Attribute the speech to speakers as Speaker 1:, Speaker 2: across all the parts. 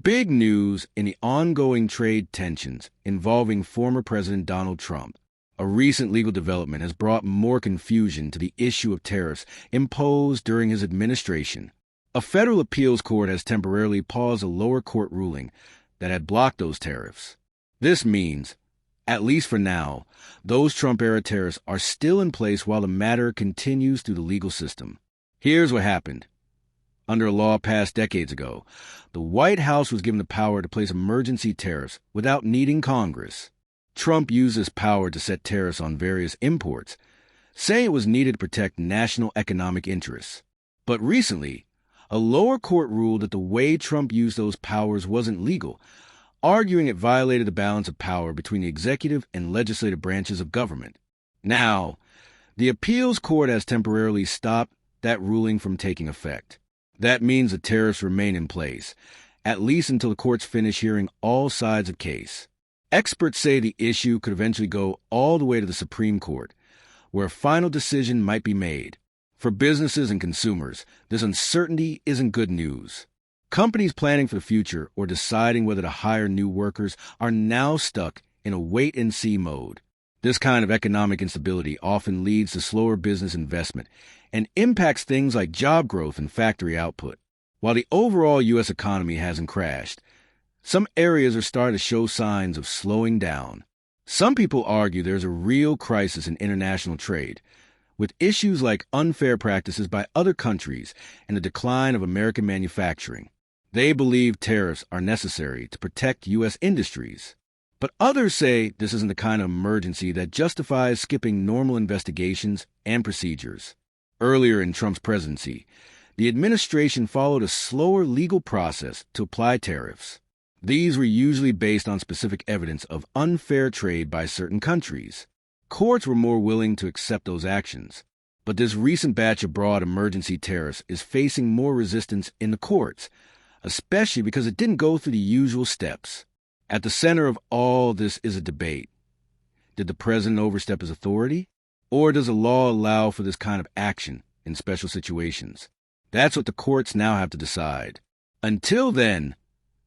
Speaker 1: big news in the ongoing trade tensions involving former President Donald Trump. A recent legal development has brought more confusion to the issue of tariffs imposed during his administration. A federal appeals court has temporarily paused a lower court ruling that had blocked those tariffs. This means, at least for now, those Trump-era tariffs are still in place while the matter continues through the legal system. Here's what happened. Under a law passed decades ago, the White House was given the power to place emergency tariffs without needing Congress. Trump used this power to set tariffs on various imports, saying it was needed to protect national economic interests. But recently, a lower court ruled that the way Trump used those powers wasn't legal, arguing it violated the balance of power between the executive and legislative branches of government. Now, the appeals court has temporarily stopped that ruling from taking effect. That means the tariffs remain in place, at least until the courts finish hearing all sides of the case. Experts say the issue could eventually go all the way to the Supreme Court, where a final decision might be made. For businesses and consumers, this uncertainty isn't good news. Companies planning for the future or deciding whether to hire new workers are now stuck in a wait-and-see mode. This kind of economic instability often leads to slower business investment and impacts things like job growth and factory output. While the overall U.S. economy hasn't crashed, some areas are starting to show signs of slowing down. Some people argue there's a real crisis in international trade, with issues like unfair practices by other countries and the decline of American manufacturing. They believe tariffs are necessary to protect U.S. industries. But others say this isn't the kind of emergency that justifies skipping normal investigations and procedures. Earlier in Trump's presidency, the administration followed a slower legal process to apply tariffs. These were usually based on specific evidence of unfair trade by certain countries. Courts were more willing to accept those actions. But this recent batch of broad emergency tariffs is facing more resistance in the courts, especially because it didn't go through the usual steps. At the center of all this is a debate. Did the president overstep his authority? Or does the law allow for this kind of action in special situations? That's what the courts now have to decide. Until then,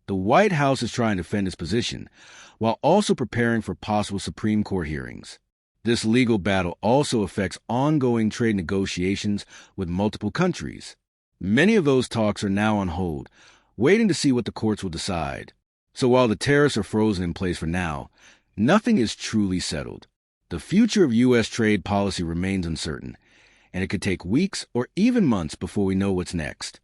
Speaker 1: the White House is trying to defend its position, while also preparing for possible Supreme Court hearings. This legal battle also affects ongoing trade negotiations with multiple countries. Many of those talks are now on hold, waiting to see what the courts will decide. So while the tariffs are frozen in place for now, nothing is truly settled. The future of U.S. trade policy remains uncertain, and it could take weeks or even months before we know what's next.